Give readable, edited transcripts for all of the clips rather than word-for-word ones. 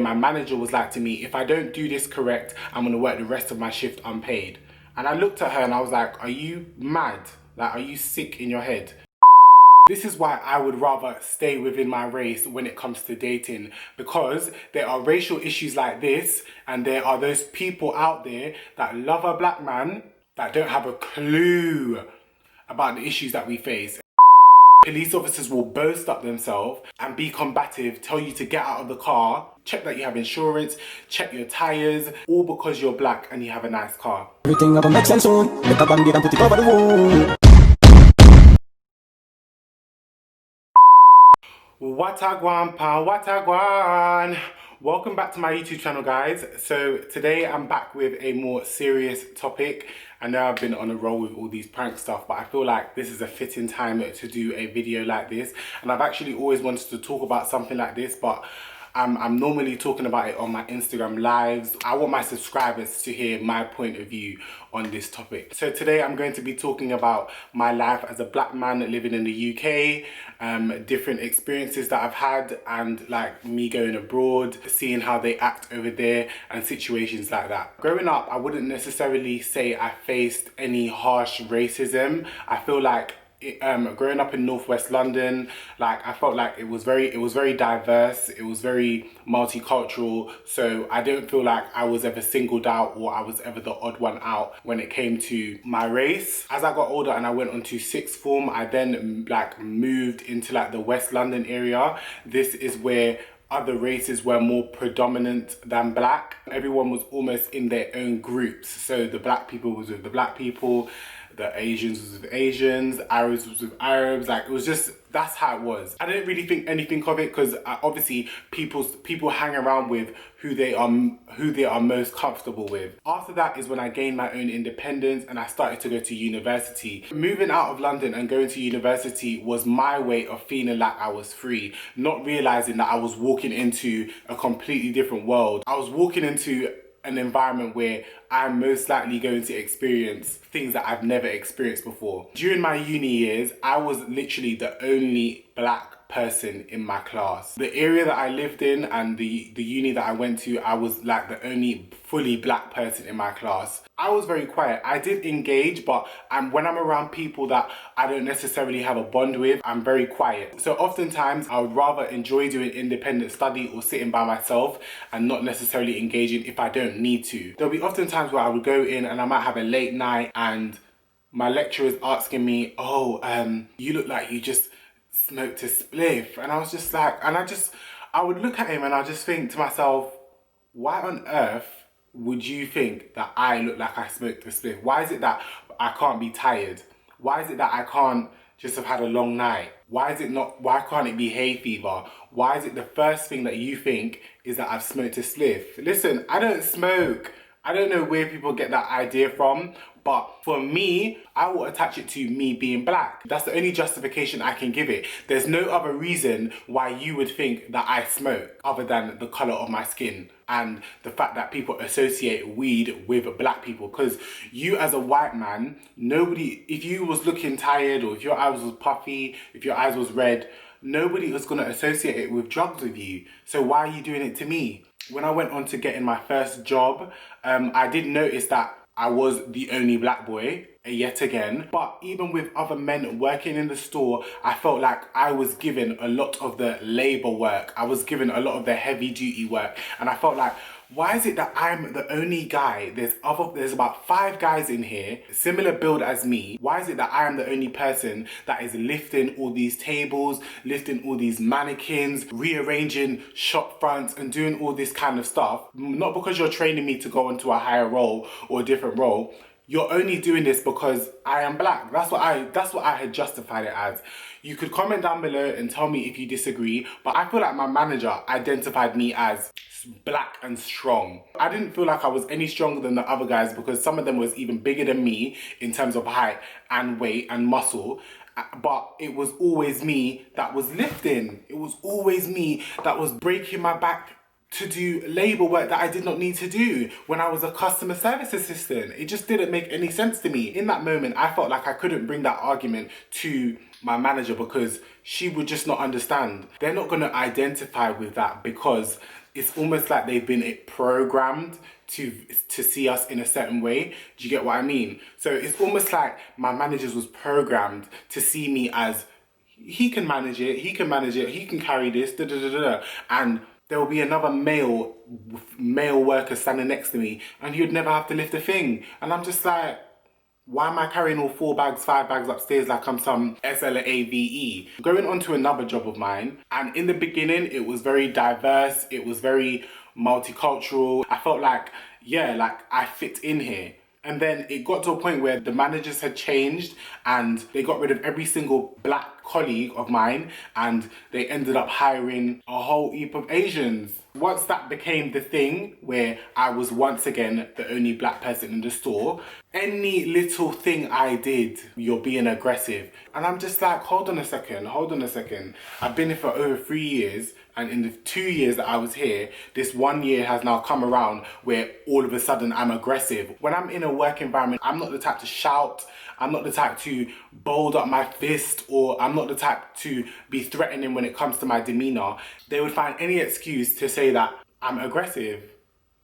My manager was like to me, if I don't do this correct, I'm gonna work the rest of my shift unpaid. And I looked at her and I was like, are you mad? Like, are you sick in your head? This is why I would rather stay within my race when it comes to dating, because there are racial issues like this and there are those people out there that love a black man that don't have a clue about the issues that we face. Police officers will boast up themselves and be combative, tell you to get out of the car, check that you have insurance, check your tires, all because you're black and you have a nice car. Everything gonna make sense soon. Make a bandit and put it over the wall. Watagwan pa watagwan. Welcome back to my YouTube channel, guys. So today I'm back with a more serious topic. I know I've been on a roll with all these prank stuff, but I feel like this is a fitting time to do a video like this. And I've actually always wanted to talk about something like this, but I'm normally talking about it on my Instagram lives. I want my subscribers to hear my point of view on this topic. So today I'm going to be talking about my life as a black man living in the UK, different experiences that I've had, and like me going abroad, seeing how they act over there and situations like that. Growing up, I wouldn't necessarily say I faced any harsh racism. I feel like growing up in northwest London, like I felt like it was very diverse, it was very multicultural, so I don't feel like I was ever singled out or I was ever the odd one out when it came to my race. As I got older and I went on to sixth form, I then like moved into like the West London area. This is where other races were more predominant than black. Everyone was almost in their own groups. So the black people was with the black people, the Asians was with Asians, Arabs was with Arabs. Like, it was just, that's how it was. I didn't really think anything of it because obviously people hang around with who they are most comfortable with. After that is when I gained my own independence and I started to go to university. Moving out of London and going to university was my way of feeling like I was free, not realizing that I was walking into a completely different world. I was walking into an environment where I'm most likely going to experience things that I've never experienced before. During my uni years, I was literally the only black person in my class. The area that I lived in and the uni that I went to, I was like the only fully black person in my class. I was very quiet. I did engage, but when I'm around people that I don't necessarily have a bond with, I'm very quiet. So oftentimes I would rather enjoy doing independent study or sitting by myself and not necessarily engaging if I don't need to. There'll be often times where I would go in and I might have a late night and my lecturer is asking me, oh, you look like you just smoked a spliff. And I was just like, I would look at him and I just think to myself, why on earth would you think that I look like I smoked a spliff? Why is it that I can't be tired? Why is it that I can't just have had a long night? Why can't it be hay fever? Why is it the first thing that you think is that I've smoked a spliff? Listen, I don't smoke. I don't know where people get that idea from, but for me, I will attach it to me being black. That's the only justification I can give it. There's no other reason why you would think that I smoke other than the colour of my skin and the fact that people associate weed with black people. Because you as a white man, if you was looking tired or if your eyes was puffy, if your eyes was red, nobody was going to associate it with drugs with you. So why are you doing it to me? When I went on to getting my first job, I did notice that I was the only black boy, yet again. But even with other men working in the store, I felt like I was given a lot of the labor work. I was given a lot of the heavy duty work. And I felt like, why is it that I'm the only guy? There's about 5 guys in here, similar build as me. Why is it that I am the only person that is lifting all these tables, lifting all these mannequins, rearranging shop fronts and doing all this kind of stuff? Not because you're training me to go into a higher role or a different role. You're only doing this because I am black. That's what I had justified it as. You could comment down below and tell me if you disagree, but I feel like my manager identified me as black and strong. I didn't feel like I was any stronger than the other guys because some of them was even bigger than me in terms of height and weight and muscle. But it was always me that was lifting. It was always me that was breaking my back to do labor work that I did not need to do when I was a customer service assistant. It just didn't make any sense to me. In that moment, I felt like I couldn't bring that argument to my manager because she would just not understand. They're not going to identify with that because it's almost like they've been programmed to see us in a certain way. Do you get what I mean? So it's almost like my managers was programmed to see me as, he can manage it, he can manage it, he can carry this, da da da da. And there will be another male worker standing next to me, and he would never have to lift a thing. And I'm just like, why am I carrying all 4 bags, 5 bags upstairs like I'm some SLAVE? Going on to another job of mine, and in the beginning, it was very diverse, it was very multicultural. I felt like, yeah, like I fit in here. And then it got to a point where the managers had changed and they got rid of every single black colleague of mine, and they ended up hiring a whole heap of Asians. Once that became the thing where I was once again the only black person in the store, any little thing I did, you're being aggressive. And I'm just like, hold on a second. I've been here for over 3 years, and in the 2 years that I was here, this 1 year has now come around where all of a sudden I'm aggressive. When I'm in a work environment, I'm not the type to shout, I'm not the type to bold up my fist, or I'm not the type to be threatening when it comes to my demeanor. They would find any excuse to say that I'm aggressive.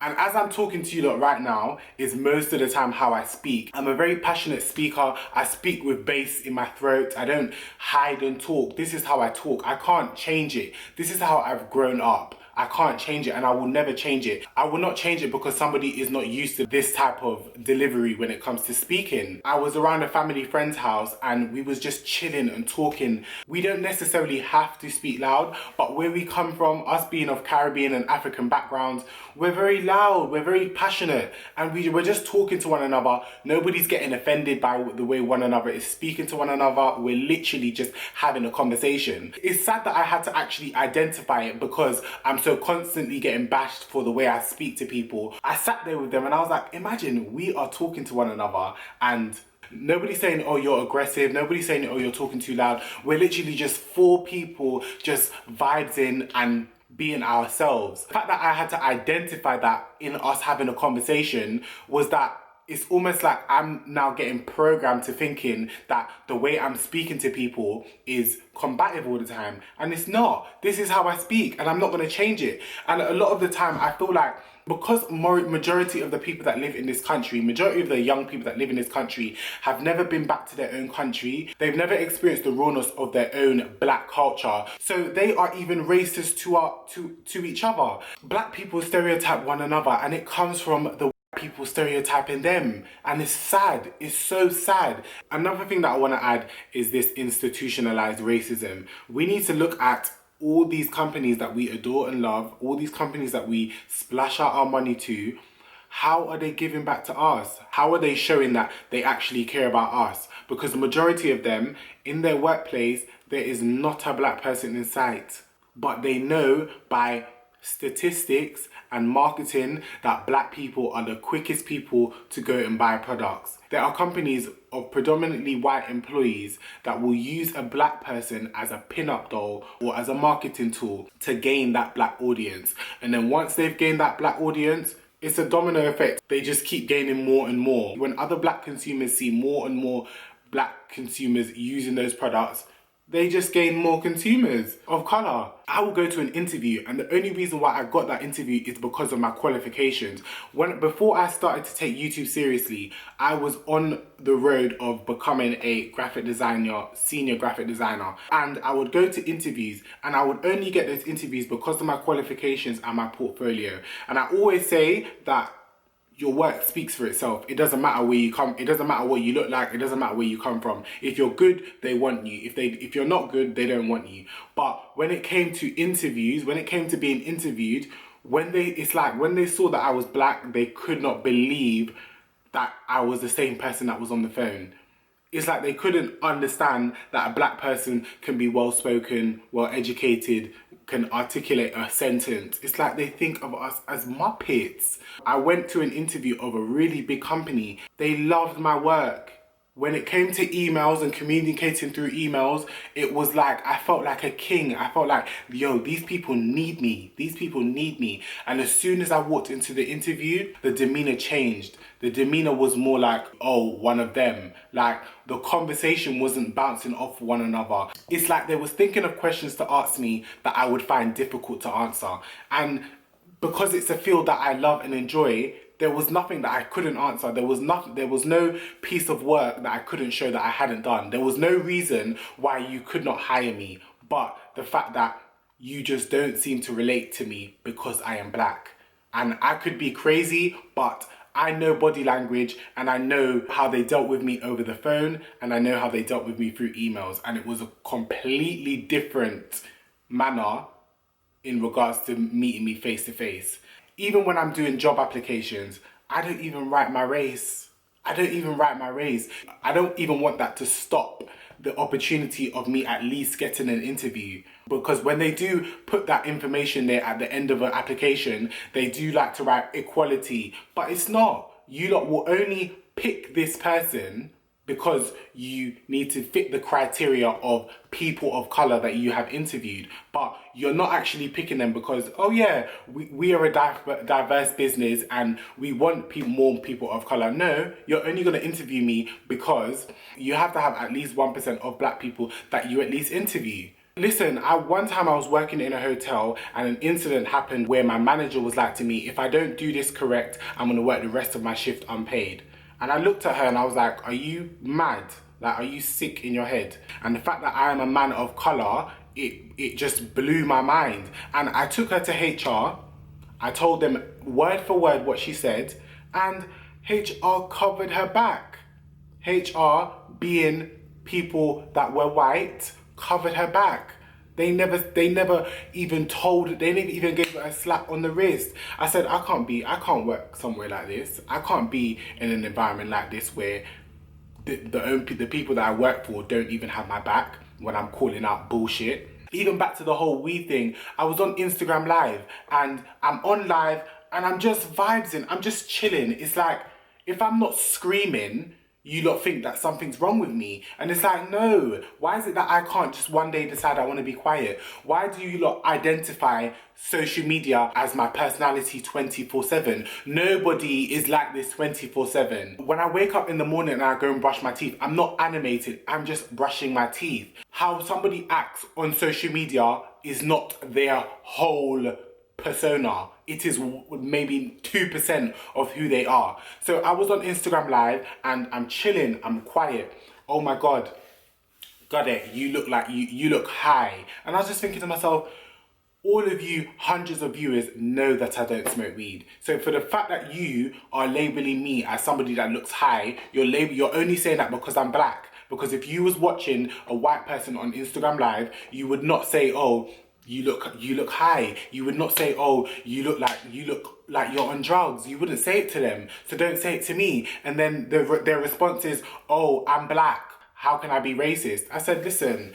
And as I'm talking to you lot right now, is most of the time how I speak. I'm a very passionate speaker. I speak with bass in my throat. I don't hide and talk. This is how I talk. I can't change it. This is how I've grown up. I can't change it, and I will never change it. I will not change it because somebody is not used to this type of delivery when it comes to speaking. I was around a family friend's house and we was just chilling and talking. We don't necessarily have to speak loud, but where we come from, us being of Caribbean and African backgrounds, we're very loud, we're very passionate, and we're just talking to one another. Nobody's getting offended by the way one another is speaking to one another. We're literally just having a conversation. It's sad that I had to actually identify it because I'm so constantly getting bashed for the way I speak to people. I sat there with them and I was like, imagine we are talking to one another and nobody's saying, oh, you're aggressive. Nobody's saying, oh, you're talking too loud. We're literally just 4 people just vibes in and being ourselves. The fact that I had to identify that in us having a conversation was that it's almost like I'm now getting programmed to thinking that the way I'm speaking to people is combative all the time. And it's not. This is how I speak, and I'm not going to change it. And a lot of the time, I feel like because majority of the people that live in this country, majority of the young people that live in this country have never been back to their own country. They've never experienced the rawness of their own black culture. So they are even racist to each other. Black people stereotype one another, and it comes from the people stereotyping them, and it's sad. It's so sad. Another thing that I want to add is this institutionalized racism. We need to look at all these companies that we adore and love, all these companies that we splash out our money to. How are they giving back to us? How are they showing that they actually care about us? Because the majority of them, in their workplace, there is not a black person in sight, but they know by statistics and marketing that black people are the quickest people to go and buy products. There are companies of predominantly white employees that will use a black person as a pin-up doll or as a marketing tool to gain that black audience. And then once they've gained that black audience, it's a domino effect. They just keep gaining more and more. When other black consumers see more and more black consumers using those products, they just gain more consumers of colour. I will go to an interview, and the only reason why I got that interview is because of my qualifications. Before I started to take YouTube seriously, I was on the road of becoming a graphic designer, senior graphic designer. And I would go to interviews, and I would only get those interviews because of my qualifications and my portfolio. And I always say that your work speaks for itself. It doesn't matter where you come. It doesn't matter what you look like. It doesn't matter where you come from. If you're good, they want you. If you're not good, they don't want you. But when it came to interviews, when it came to being interviewed, it's like when they saw that I was black, they could not believe that I was the same person that was on the phone. It's like they couldn't understand that a black person can be well-spoken, well-educated, can articulate a sentence. It's like they think of us as Muppets. I went to an interview of a really big company. They loved my work. When it came to emails and communicating through emails, it was like, I felt like a king. I felt like, yo, these people need me. These people need me. And as soon as I walked into the interview, the demeanor changed. The demeanor was more like, oh, one of them. Like, the conversation wasn't bouncing off one another. It's like they was thinking of questions to ask me that I would find difficult to answer. And because it's a field that I love and enjoy, there was nothing that I couldn't answer. There was no piece of work that I couldn't show that I hadn't done. There was no reason why you could not hire me, but the fact that you just don't seem to relate to me because I am black. And I could be crazy, but I know body language, and I know how they dealt with me over the phone, and I know how they dealt with me through emails. And it was a completely different manner in regards to meeting me face to face. Even when I'm doing job applications, I don't even write my race. I don't even want that to stop the opportunity of me at least getting an interview. Because when they do put that information there at the end of an application, they do like to write equality, but it's not. You lot will only pick this person because you need to fit the criteria of people of colour that you have interviewed. But you're not actually picking them because, oh yeah, we are a diverse business and we want more people of colour. No, you're only going to interview me because you have to have at least 1% of black people that you at least interview. Listen, one time I was working in a hotel and an incident happened where my manager was like to me, if I don't do this correct, I'm going to work the rest of my shift unpaid. And I looked at her and I was like, are you mad? Like, are you sick in your head? And the fact that I am a man of colour, it just blew my mind. And I took her to HR. I told them word for word what she said, and HR covered her back. HR, being people that were white, covered her back. They never even gave her a slap on the wrist. I said, I can't work somewhere like this. I can't be in an environment like this where the people that I work for don't even have my back when I'm calling out bullshit. Even back to the whole weed thing, I was on Instagram Live and I'm on live and I'm just vibesing, I'm just chilling. It's like, if I'm not screaming, you lot think that something's wrong with me. And it's like, no, why is it that I can't just one day decide I want to be quiet? Why do you lot identify social media as my personality 24/7? Nobody is like this 24/7. When I wake up in the morning and I go and brush my teeth, I'm not animated, I'm just brushing my teeth. How somebody acts on social media is not their whole persona. It is maybe 2% of who they are. So I was on Instagram Live and I'm chilling, I'm quiet. Oh my God, got it, you look like, you look high. And I was just thinking to myself, all of you, hundreds of viewers, know that I don't smoke weed. So for the fact that you are labeling me as somebody that looks high, you're only saying that because I'm black. Because if you was watching a white person on Instagram Live, you would not say, oh, you look high. You would not say, oh, you look like you're on drugs. You wouldn't say it to them. So don't say it to me. And then their response is, oh, I'm black. How can I be racist? I said, listen,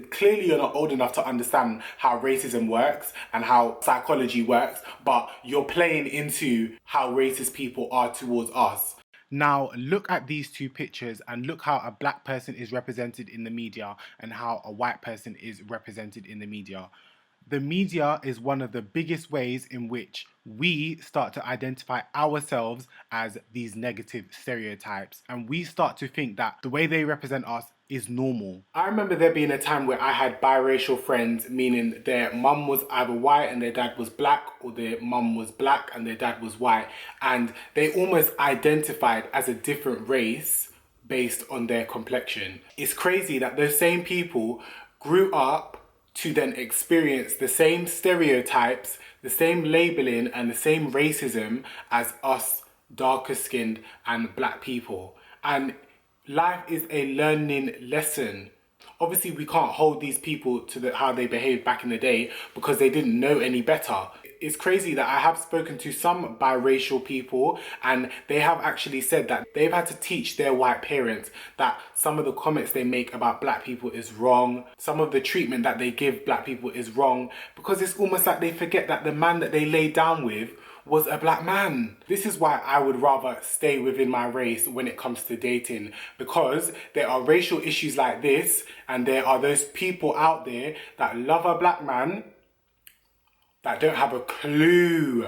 clearly you're not old enough to understand how racism works and how psychology works, but you're playing into how racist people are towards us. Now, look at these two pictures and look how a black person is represented in the media and how a white person is represented in the media. The media is one of the biggest ways in which we start to identify ourselves as these negative stereotypes, and we start to think that the way they represent us is normal. I remember there being a time where I had biracial friends, meaning their mum was either white and their dad was black, or their mum was black and their dad was white, and they almost identified as a different race based on their complexion. It's crazy that those same people grew up to then experience the same stereotypes, the same labeling and the same racism as us darker skinned and black people. And life is a learning lesson. Obviously we can't hold these people to how they behaved back in the day because they didn't know any better. It's crazy that I have spoken to some biracial people and they have actually said that they've had to teach their white parents that some of the comments they make about black people is wrong. Some of the treatment that they give black people is wrong, because it's almost like they forget that the man that they laid down with was a black man. This is why I would rather stay within my race when it comes to dating, because there are racial issues like this and there are those people out there that love a black man that don't have a clue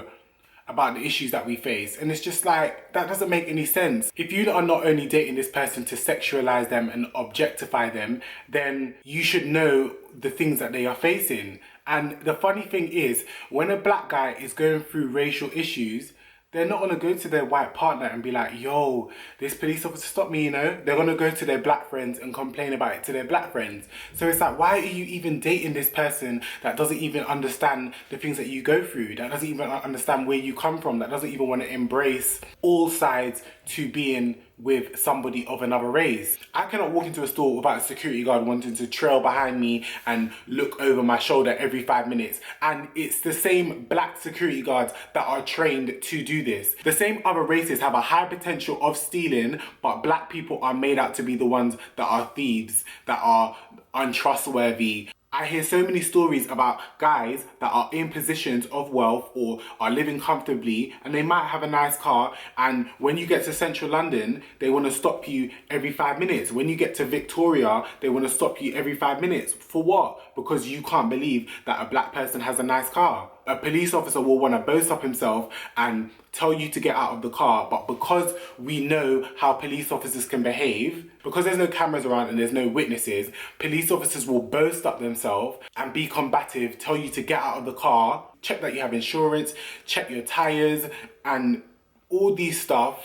about the issues that we face. And it's just like, that doesn't make any sense. If you are not only dating this person to sexualize them and objectify them, then you should know the things that they are facing. And the funny thing is, when a black guy is going through racial issues, they're not gonna go to their white partner and be like, yo, this police officer stopped me, you know? They're gonna go to their black friends and complain about it to their black friends. So it's like, why are you even dating this person that doesn't even understand the things that you go through, that doesn't even understand where you come from, that doesn't even want to embrace all sides to being with somebody of another race? I cannot walk into a store without a security guard wanting to trail behind me and look over my shoulder every 5 minutes. And it's the same black security guards that are trained to do this. The same other races have a high potential of stealing, but black people are made out to be the ones that are thieves, that are untrustworthy. I hear so many stories about guys that are in positions of wealth or are living comfortably, and they might have a nice car, and when you get to central London, they want to stop you every 5 minutes. When you get to Victoria, they want to stop you every 5 minutes. For what? Because you can't believe that a black person has a nice car. A police officer will want to boast up himself and tell you to get out of the car, but because we know how police officers can behave, because there's no cameras around and there's no witnesses, police officers will boast up themselves and be combative, tell you to get out of the car, check that you have insurance, check your tires, and all these stuff,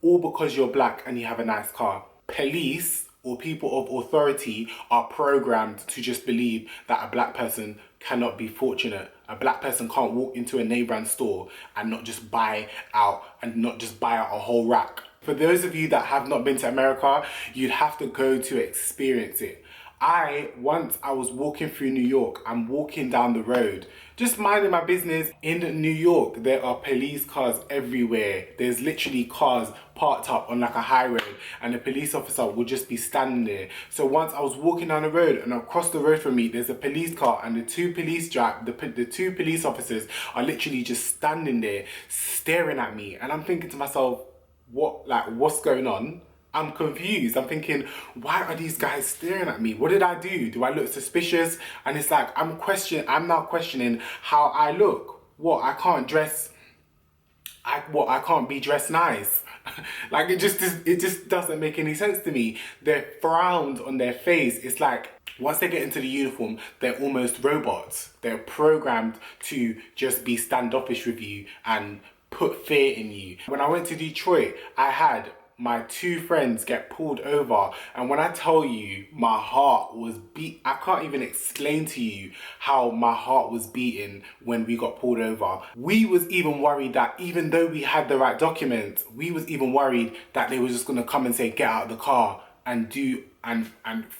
all because you're black and you have a nice car. Police or people of authority are programmed to just believe that a black person cannot be fortunate. A black person can't walk into a name brand store and not just buy out a whole rack. For those of you that have not been to America, you'd have to go to experience it. Once I was walking through New York, I'm walking down the road, just minding my business. In New York, there are police cars everywhere. There's literally cars parked up on like a high road, and the police officer will just be standing there. So once I was walking down the road, and across the road from me, there's a police car, and the two police officers are literally just standing there, staring at me. And I'm thinking to myself, what's going on? I'm confused. I'm thinking, why are these guys staring at me? What did I do? Do I look suspicious? And it's like, I'm now questioning how I look. What, I can't be dressed nice? Like, it just doesn't make any sense to me. They're frowned on their face. It's like, once they get into the uniform, they're almost robots. They're programmed to just be standoffish with you and put fear in you. When I went to Detroit, I had my two friends get pulled over, and when I tell you my heart was I can't even explain to you how my heart was beating when we got pulled over. We was even worried that even though we had the right documents, we was even worried that they were just gonna come and say, get out of the car and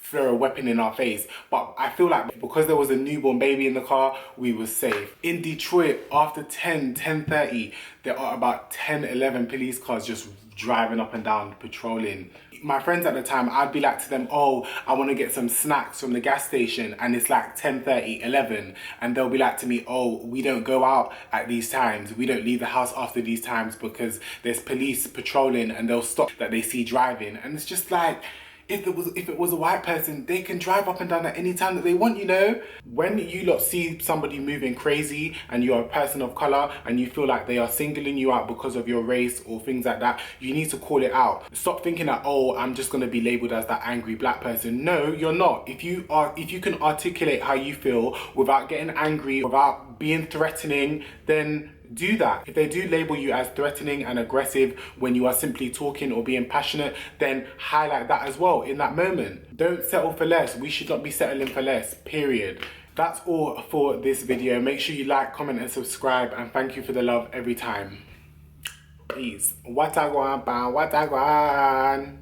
throw a weapon in our face. But I feel like because there was a newborn baby in the car, we were safe. In Detroit, after 10:30, there are about 10, 11 police cars just driving up and down, patrolling. My friends at the time, I'd be like to them, oh, I want to get some snacks from the gas station, and it's like 10:30, 11, and they'll be like to me, oh, we don't go out at these times, we don't leave the house after these times because there's police patrolling, and they'll stop that they see driving. And it's just like, if it was a white person, they can drive up and down at any time that they want, you know? When you lot see somebody moving crazy and you're a person of color and you feel like they are singling you out because of your race or things like that, you need to call it out. Stop thinking that, oh, I'm just gonna be labeled as that angry black person. No, you're not. If you can articulate how you feel without getting angry, without being threatening, then do that. If they do label you as threatening and aggressive when you are simply talking or being passionate, then highlight that as well in that moment. Don't settle for less. We should not be settling for less, period. That's all for this video. Make sure you like, comment and subscribe, and thank you for the love every time. Peace. Watagwan, watagwan.